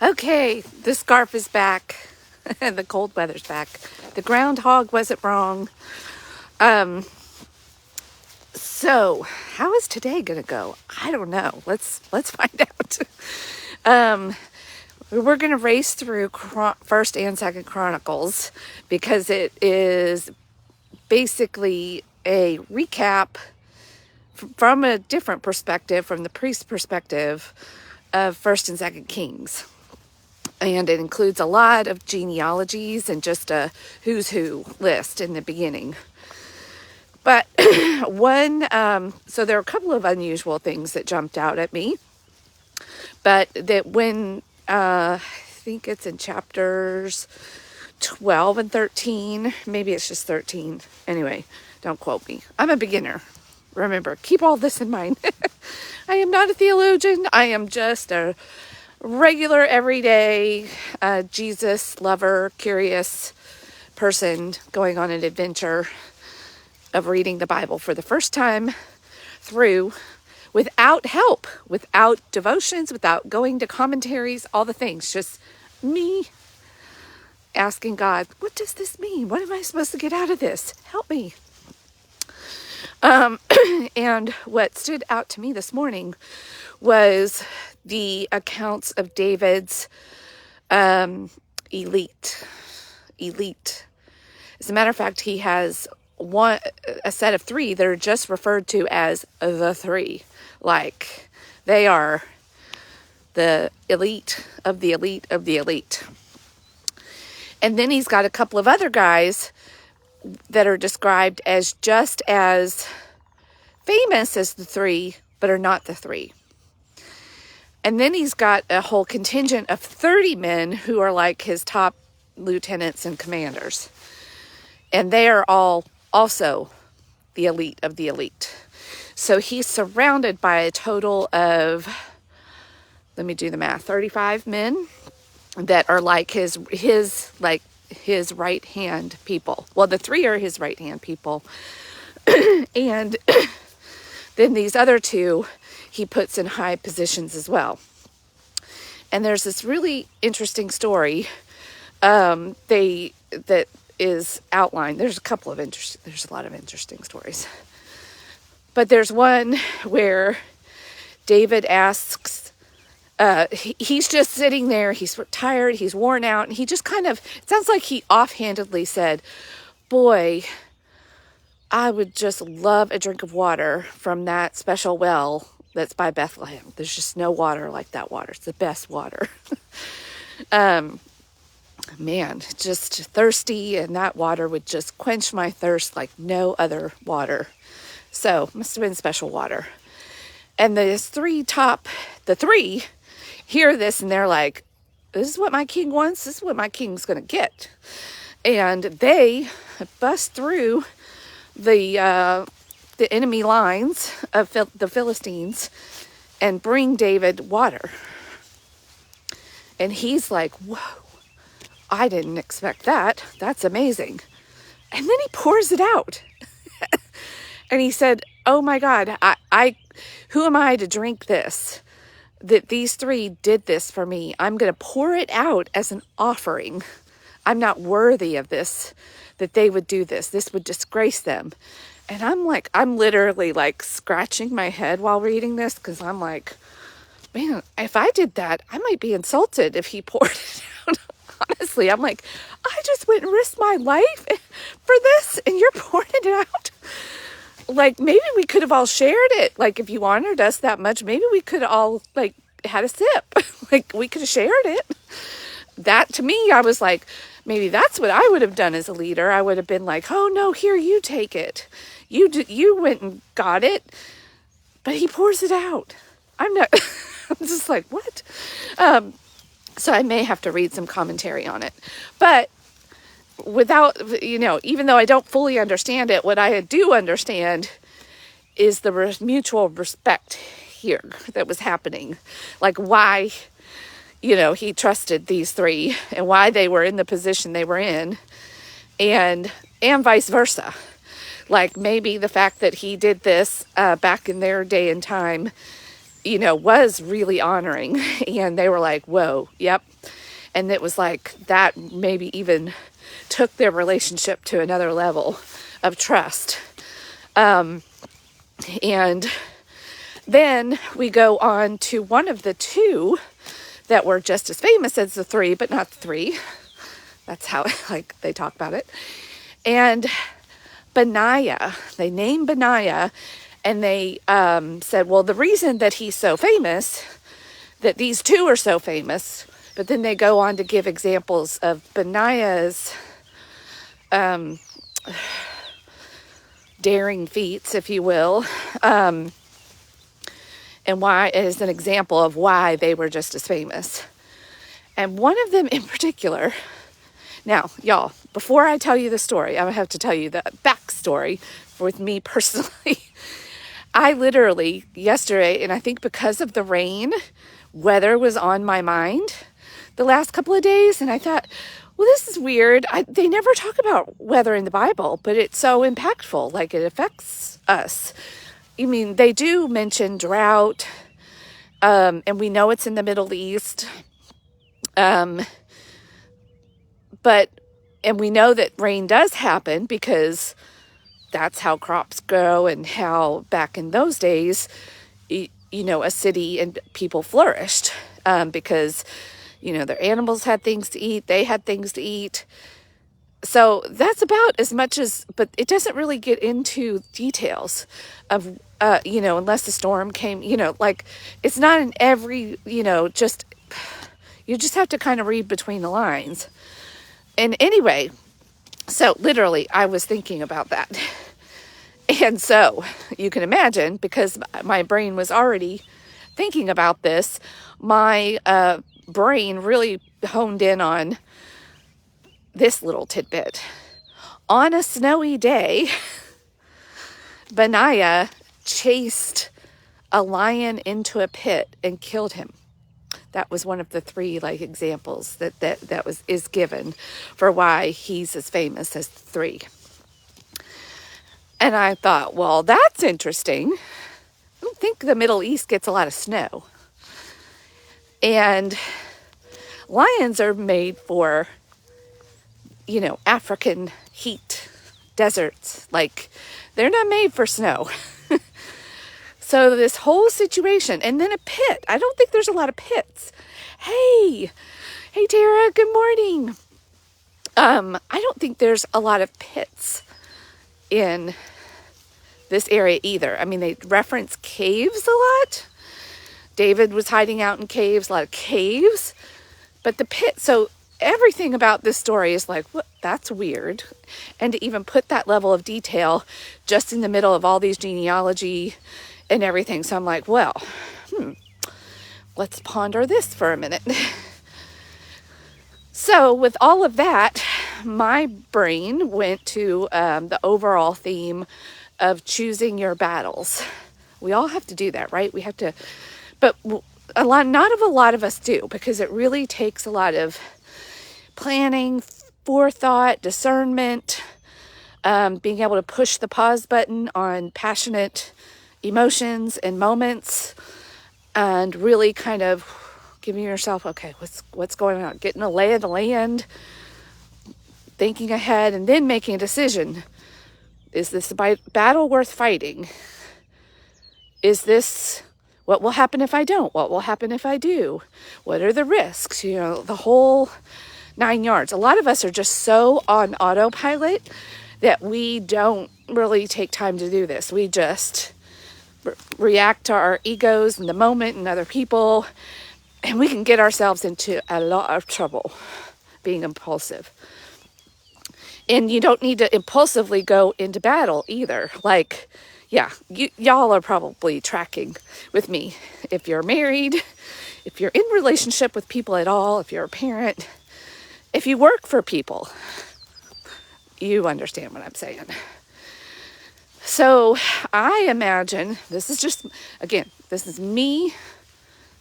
Okay, the scarf is back. The cold weather's back. The groundhog wasn't wrong. Um, so how is today gonna go? I don't know. Let's find out. Um, we're gonna race through First and Second Chronicles because it is basically a recap from a different perspective, from the priest's perspective of First and Second Kings. And it includes a lot of genealogies and just a who's who list in the beginning. But so there are a couple of unusual things that jumped out at me. But that when, I think it's in chapters 12 and 13, maybe it's just 13. Anyway, don't quote me. I'm a beginner. Remember, keep all this in mind. I am not a theologian. I am just a regular, everyday, Jesus lover, curious person going on an adventure of reading the Bible for the first time through without help, without devotions, without going to commentaries, all the things. Just me asking God, what does this mean? What am I supposed to get out of this? Help me. And what stood out to me this morning was the accounts of David's elite. As a matter of fact, he has a set of three that are just referred to as the three. Like they are the elite of the elite of the elite. And then he's got a couple of other guys that are described as just as famous as the three, but are not the three. And then he's got a whole contingent of 30 men who are like his top lieutenants and commanders. And they are all also the elite of the elite. So he's surrounded by a total of, let me do the math, 35 men that are like his right hand people. Well, the three are his right hand people. And then these other two he puts in high positions as well. And there's this really interesting story that is outlined. There's a lot of interesting stories. But there's one where David asks, he's just sitting there, he's tired, he's worn out, and he just it sounds like he offhandedly said, boy, I would just love a drink of water from that special well that's by Bethlehem. There's just no water like that water. It's the best water. Man, just thirsty, and that water would just quench my thirst like no other water. So, must have been special water. And the three hear this, and they're like, this is what my king wants. This is what my king's going to get. And they bust through the enemy lines of the Philistines and bring David water. And he's like, whoa, I didn't expect that. That's amazing. And then he pours it out. And he said, oh my God, I who am I to drink this? That these three did this for me. I'm going to pour it out as an offering. I'm not worthy of this, that they would do this. This would disgrace them. And I'm literally like scratching my head while reading this, because I'm like, man, if I did that, I might be insulted if he poured it out. Honestly, I'm like, I just went and risked my life for this, and you're pouring it out. Like, maybe we could have all shared it. Like, if you honored us that much, maybe we could all, like, had a sip. Like, we could have shared it. That, to me, I was like, maybe that's what I would have done as a leader. I would have been like, oh, no, here, you take it. You went and got it. But he pours it out. I'm just like, what? So I may have to read some commentary on it. But without, even though I don't fully understand it, what I do understand is the mutual respect here that was happening. Like why, he trusted these three and why they were in the position they were in, and vice versa. Like maybe the fact that he did this back in their day and time was really honoring. And they were like, whoa, yep. And it was like that maybe even took their relationship to another level of trust. And then we go on to one of the two that were just as famous as the three, but not the three. That's how they talk about it. And Benaiah, they named Benaiah, and they said, well, the reason that he's so famous, that these two are so famous, but then they go on to give examples of Benaiah's daring feats, if you will, and why as an example of why they were just as famous. And one of them in particular, now, y'all, before I tell you the story, I have to tell you the backstory with me personally. I literally, yesterday, and I think because of the rain, weather was on my mind the last couple of days, and I thought, well, this is weird. They never talk about weather in the Bible, but it's so impactful, like it affects us. I mean, they do mention drought, and we know it's in the Middle East, and we know that rain does happen because that's how crops grow, and how back in those days, a city and people flourished, because their animals had things to eat, they had things to eat. So that's about as much as, but it doesn't really get into details of, unless the storm came, it's not in every, you just have to kind of read between the lines. And anyway, so literally I was thinking about that. And so you can imagine, because my brain was already thinking about this, my brain really honed in on this little tidbit. On a snowy day, Benaiah chased a lion into a pit and killed him. That was one of the three examples that is given for why he's as famous as the three. And I thought, well, that's interesting. I don't think the Middle East gets a lot of snow. And lions are made for, African heat, deserts. They're not made for snow. So this whole situation, and then a pit. I don't think there's a lot of pits. Hey Tara, good morning. I don't think there's a lot of pits in this area either. I mean, they reference caves a lot. David was hiding out in caves, a lot of caves. But the pit, so everything about this story is what, that's weird. And to even put that level of detail just in the middle of all these genealogy and everything. So I'm like, well, let's ponder this for a minute. So with all of that, my brain went to the overall theme of choosing your battles. We all have to do that, right? We have to, but not a lot of us do, because it really takes a lot of planning, forethought, discernment, being able to push the pause button on passionate emotions and moments, and really kind of giving yourself, okay, what's going on? Getting a lay of the land, thinking ahead, and then making a decision. Is this a battle worth fighting? Is this, what will happen if I don't? What will happen if I do? What are the risks? The whole 9 yards. A lot of us are just so on autopilot that we don't really take time to do this. We just react to our egos in the moment and other people, and we can get ourselves into a lot of trouble being impulsive. And you don't need to impulsively go into battle either. Y'all are probably tracking with me. If you're married, if you're in relationship with people at all, if you're a parent, if you work for people, you understand what I'm saying. So I imagine, this is me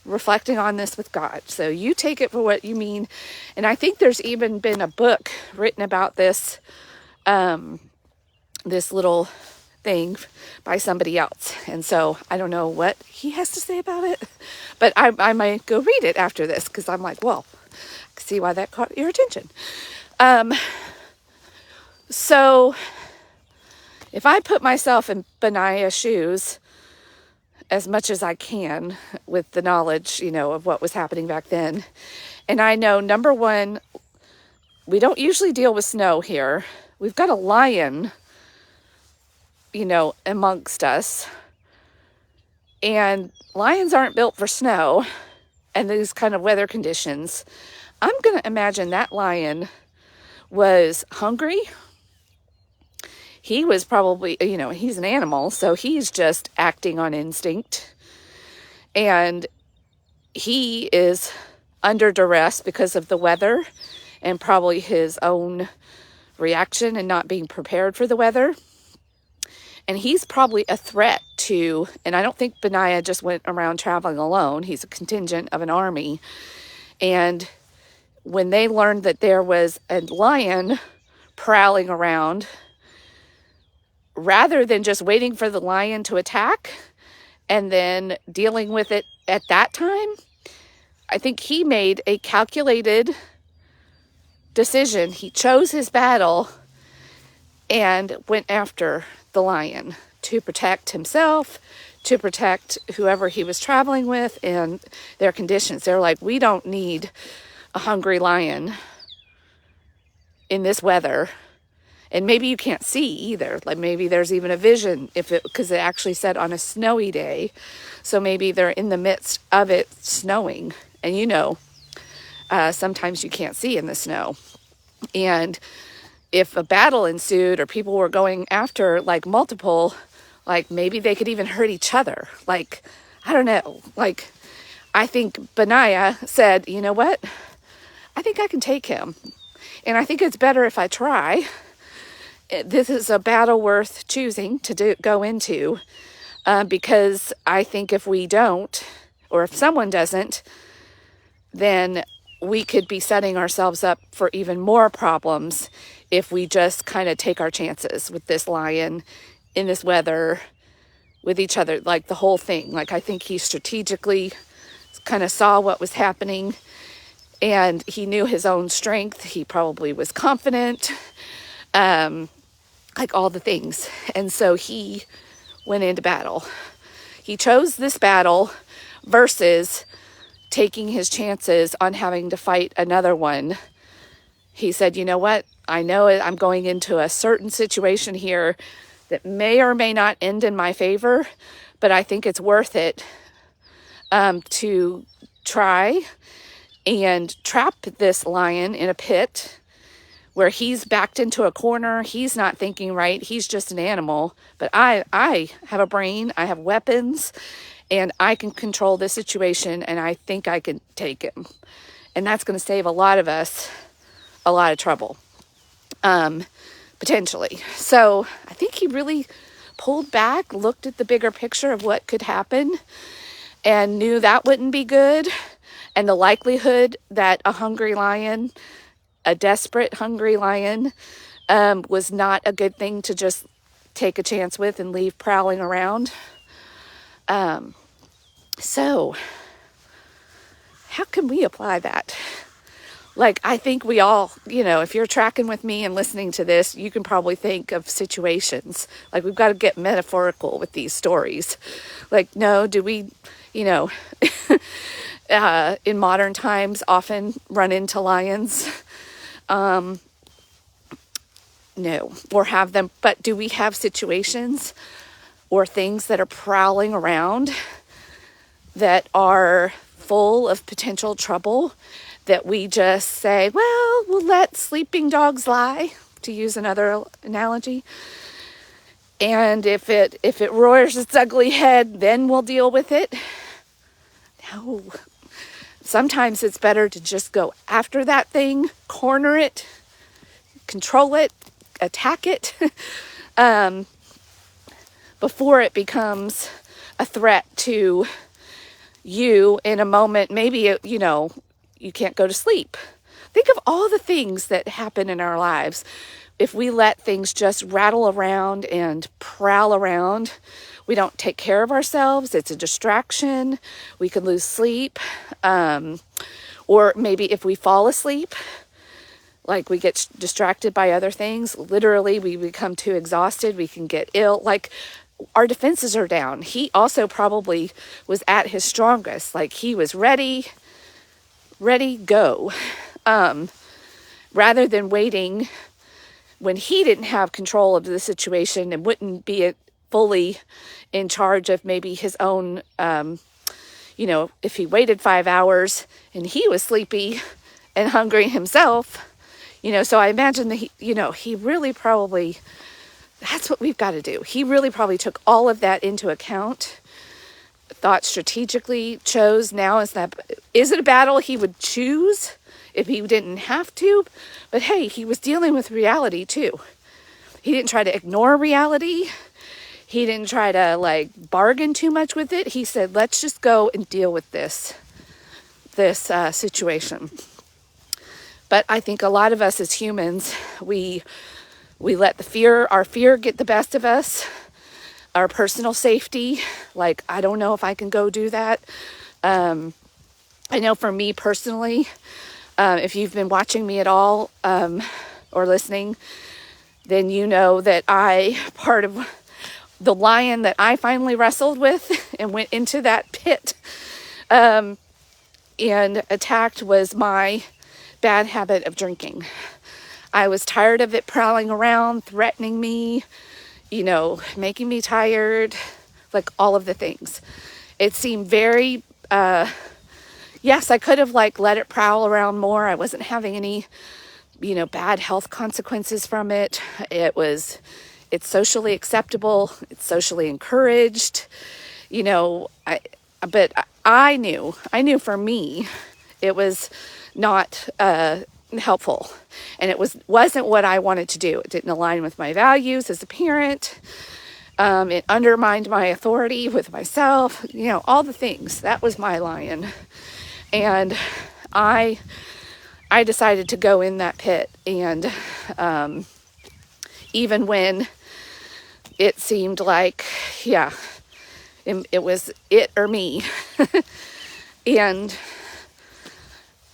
reflecting on this with God. So you take it for what you mean. And I think there's even been a book written about this, this little thing by somebody else. And so I don't know what he has to say about it, but I might go read it after this because I'm like, well, I can see why that caught your attention. So if I put myself in Benaiah's shoes as much as I can with the knowledge, of what was happening back then, and I know, number one, we don't usually deal with snow here. We've got a lion, amongst us. And lions aren't built for snow and these kind of weather conditions. I'm going to imagine that lion was hungry. He was probably, he's an animal, so he's just acting on instinct. And he is under duress because of the weather and probably his own reaction and not being prepared for the weather. And he's probably a threat to, and I don't think Benaiah just went around traveling alone. He's a contingent of an army. And when they learned that there was a lion prowling around, rather than just waiting for the lion to attack and then dealing with it at that time, I think he made a calculated decision. He chose his battle and went after the lion to protect himself, to protect whoever he was traveling with and their conditions. They're like, we don't need a hungry lion in this weather. And maybe you can't see either. Like maybe there's even a vision because it actually said on a snowy day. So maybe they're in the midst of it snowing. And sometimes you can't see in the snow. And if a battle ensued or people were going after like multiple, like maybe they could even hurt each other. Like, I don't know. Like, I think Benaiah said, you know what? I think I can take him. And I think it's better if I try. This is a battle worth choosing to go into because I think if we don't, or if someone doesn't, then we could be setting ourselves up for even more problems if we just kind of take our chances with this lion in this weather with each other, like the whole thing. Like I think he strategically kind of saw what was happening and he knew his own strength. He probably was confident, like all the things. And so he went into battle. He chose this battle versus taking his chances on having to fight another one. He said, you know what? I know I'm going into a certain situation here that may or may not end in my favor, but I think it's worth it to try and trap this lion in a pit where he's backed into a corner. He's not thinking right. He's just an animal. But I have a brain. I have weapons. And I can control this situation, and I think I can take him. And that's going to save a lot of us a lot of trouble, potentially. So I think he really pulled back, looked at the bigger picture of what could happen, and knew that wouldn't be good. And the likelihood that a hungry lion, a desperate hungry lion, was not a good thing to just take a chance with and leave prowling around. So how can we apply that? Like, I think we all, if you're tracking with me and listening to this, you can probably think of situations. Like, we've got to get metaphorical with these stories. Like, no, do we, in modern times often run into lions? No, or have them, but do we have situations or things that are prowling around that are full of potential trouble that we just say, well, we'll let sleeping dogs lie, to use another analogy. And if it roars its ugly head, then we'll deal with it. No. Sometimes it's better to just go after that thing, corner it, control it, attack it, before it becomes a threat to you in a moment. Maybe, you can't go to sleep. Think of all the things that happen in our lives. If we let things just rattle around and prowl around, we don't take care of ourselves. It's a distraction. We could lose sleep. Or maybe if we fall asleep, like we get distracted by other things, literally we become too exhausted. We can get ill. Like our defenses are down. He also probably was at his strongest. Like he was ready, go. Rather than waiting when he didn't have control of the situation and wouldn't be fully in charge of maybe his own, if he waited 5 hours and he was sleepy and hungry himself, so I imagine that he really probably, that's what we've got to do. He really probably took all of that into account, thought strategically, chose. Now is it a battle he would choose if he didn't have to? But hey, he was dealing with reality too. He didn't try to ignore reality. He didn't try to bargain too much with it. He said, let's just go and deal with this situation. But I think a lot of us as humans, we let our fear get the best of us, our personal safety. Like, I don't know if I can go do that. I know for me personally, if you've been watching me at all or listening, then you know that part of the lion that I finally wrestled with and went into that pit and attacked was my bad habit of drinking. I was tired of it prowling around, threatening me, making me tired, like all of the things. It seemed very, yes, I could have let it prowl around more. I wasn't having any, bad health consequences from it. It's socially acceptable. It's socially encouraged, but I knew for me, it was not helpful, and it wasn't what I wanted to do. It didn't align with my values as a parent. It undermined my authority with myself, all the things. That was my lion. And I decided to go in that pit, and even when it seemed like, it was it or me. And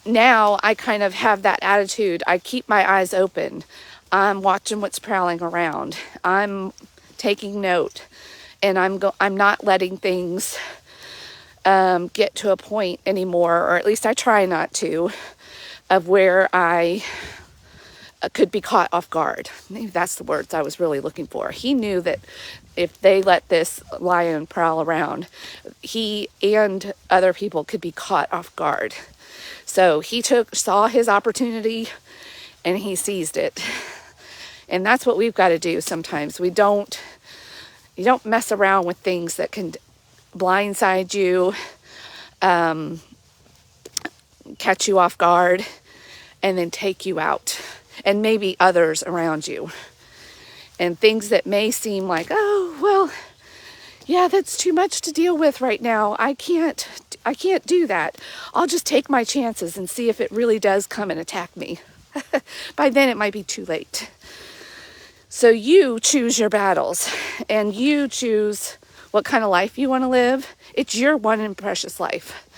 now I kind of have that attitude. I keep my eyes open. I'm watching what's prowling around. I'm taking note, and I'm not letting things get to a point anymore, or at least I try not to, of where I could be caught off guard. Maybe that's the words I was really looking for. He knew that if they let this lion prowl around, he and other people could be caught off guard. So he saw his opportunity and he seized it. And that's what we've got to do sometimes. You don't mess around with things that can blindside you, catch you off guard, and then take you out, and maybe others around you. And things that may seem like, oh, well, yeah, that's too much to deal with right now. I can't do that. I'll just take my chances and see if it really does come and attack me. By then it might be too late. So you choose your battles, and you choose what kind of life you want to live. It's your one and precious life,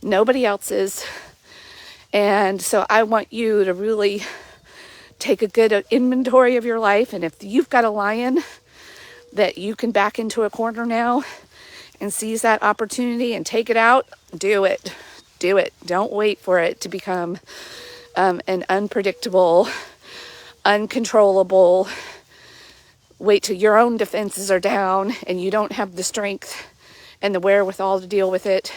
nobody else's. And so I want you to really take a good inventory of your life. And if you've got a lion that you can back into a corner now and seize that opportunity and take it out, do it. Do it. Don't wait for it to become an unpredictable, uncontrollable. Wait till your own defenses are down and you don't have the strength and the wherewithal to deal with it,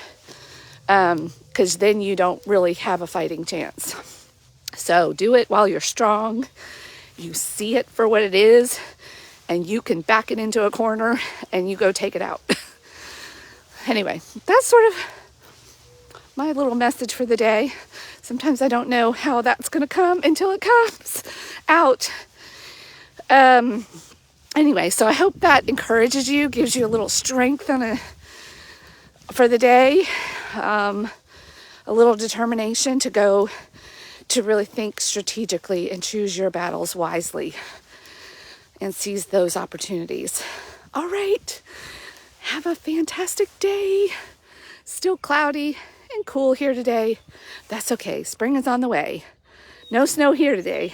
because then you don't really have a fighting chance. So do it while you're strong. You see it for what it is, and you can back it into a corner and you go take it out. Anyway, that's sort of my little message for the day. Sometimes I don't know how that's going to come until it comes out. Anyway, so I hope that encourages you, gives you a little strength for the day, a little determination to go to really think strategically and choose your battles wisely and seize those opportunities. All right, have a fantastic day. Still cloudy and cool here today. That's okay. Spring is on the way. No snow here today.